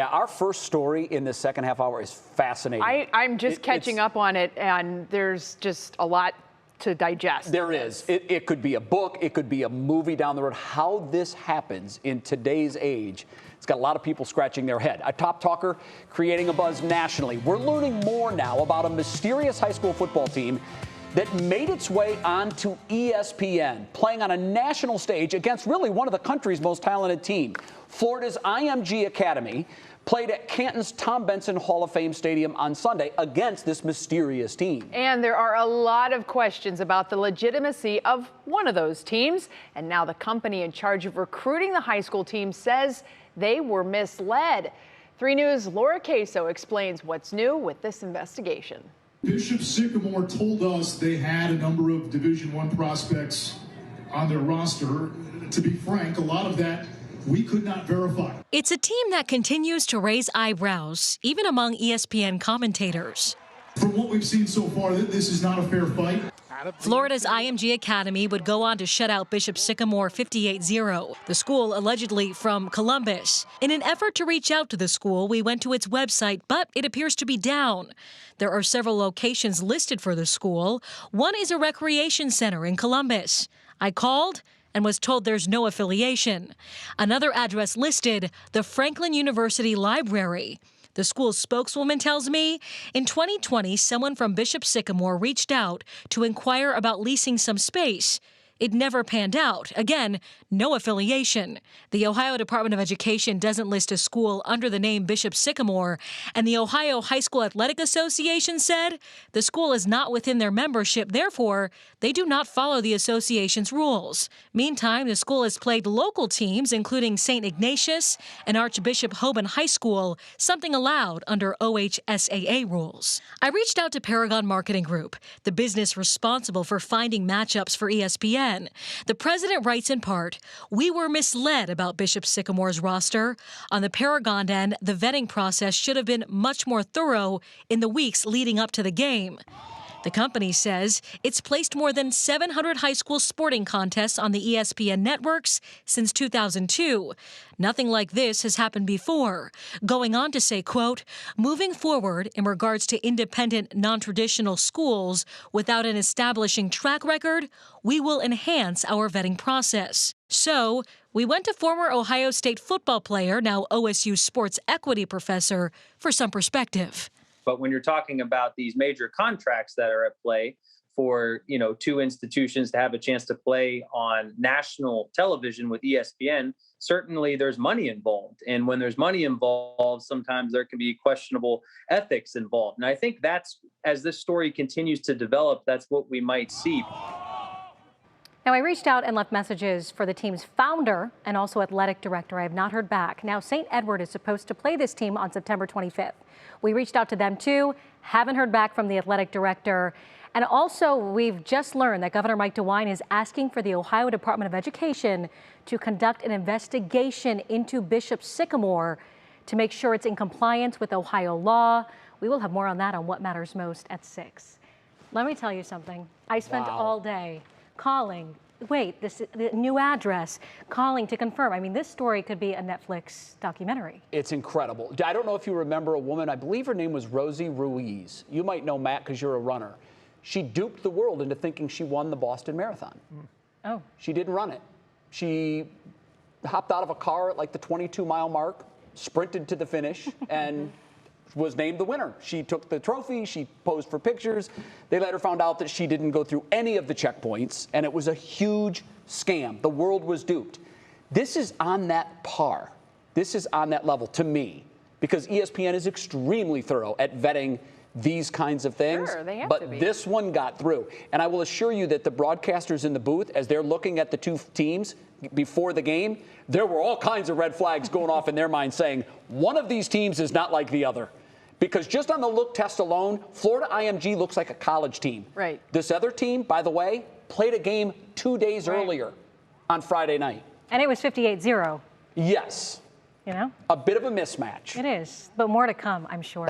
Yeah, our first story in the second half hour is fascinating. I'm just catching up on it, and there's just a lot to digest. There is. It could be a book. It could be a movie down the road. How this happens in today's age, it's got a lot of people scratching their head. A top talker creating a buzz nationally. We're learning more now about a mysterious high school football team that made its way onto ESPN, playing on a national stage against really one of the country's most talented teams. Florida's IMG Academy played at Canton's Tom Benson Hall of Fame Stadium on Sunday against this mysterious team. And there are a lot of questions about the legitimacy of one of those teams. And now the company in charge of recruiting the high school team says they were misled. 3 News' Laura Queso explains what's new with this investigation. Bishop Sycamore told us they had a number of Division I prospects on their roster. To be frank, a lot of that we could not verify. It's a team that continues to raise eyebrows, even among ESPN commentators. From what we've seen so far, this is not a fair fight. Florida's IMG Academy would go on to shut out Bishop Sycamore 58-0, the school allegedly from Columbus. In an effort to reach out to the school, we went to its website, but it appears to be down. There are several locations listed for the school. One is a recreation center in Columbus. I called and was told there's no affiliation. Another address listed, the Franklin University Library. The school's spokeswoman tells me in 2020, someone from Bishop Sycamore reached out to inquire about leasing some space. It never panned out. Again, no affiliation. The Ohio Department of Education doesn't list a school under the name Bishop Sycamore, and the Ohio High School Athletic Association said the school is not within their membership, therefore, they do not follow the association's rules. Meantime, the school has played local teams, including St. Ignatius and Archbishop Hoban High School, something allowed under OHSAA rules. I reached out to Paragon Marketing Group, the business responsible for finding matchups for ESPN. The president writes in part, "We were misled about Bishop Sycamore's roster. On the Paragon end, the vetting process should have been much more thorough in the weeks leading up to the game." The company says it's placed more than 700 high school sporting contests on the ESPN networks since 2002. Nothing like this has happened before. Going on to say, quote, "Moving forward in regards to independent, non-traditional schools without an establishing track record, we will enhance our vetting process." So we went to former Ohio State football player, now OSU sports equity professor, for some perspective. But when you're talking about these major contracts that are at play for, 2 institutions to have a chance to play on national television with ESPN, certainly there's money involved. And when there's money involved, sometimes there can be questionable ethics involved. And I think that's, as this story continues to develop, that's what we might see. Now, I reached out and left messages for the team's founder and also athletic director. I have not heard back. Now, St. Edward is supposed to play this team on September 25th. We reached out to them, too. Haven't heard back from the athletic director. And also, we've just learned that Governor Mike DeWine is asking for the Ohio Department of Education to conduct an investigation into Bishop Sycamore to make sure it's in compliance with Ohio law. We will have more on that on What Matters Most at 6. Let me tell you something. I spent all day calling, the new address, calling to confirm. I mean, this story could be a Netflix documentary. It's incredible. I don't know if you remember a woman, I believe her name was Rosie Ruiz. You might know Matt because you're a runner. She duped the world into thinking she won the Boston Marathon. Oh. She didn't run it. She hopped out of a car at like the 22-mile mark, sprinted to the finish, and was named the winner. She took the trophy, she posed for pictures. They later found out that she didn't go through any of the checkpoints, and it was a huge scam. The world was duped. This is on that par. This is on that level to me, because ESPN is extremely thorough at vetting these kinds of things. Sure, they have but to be. This one got through. And I will assure you that the broadcasters in the booth, as they're looking at the 2 teams before the game, there were all kinds of red flags going off in their mind saying, one of these teams is not like the other. Because just on the look test alone, Florida IMG looks like a college team. Right. This other team, by the way, played a game 2 days earlier on Friday night. And it was 58-0. Yes. You know? A bit of a mismatch. It is, but more to come, I'm sure.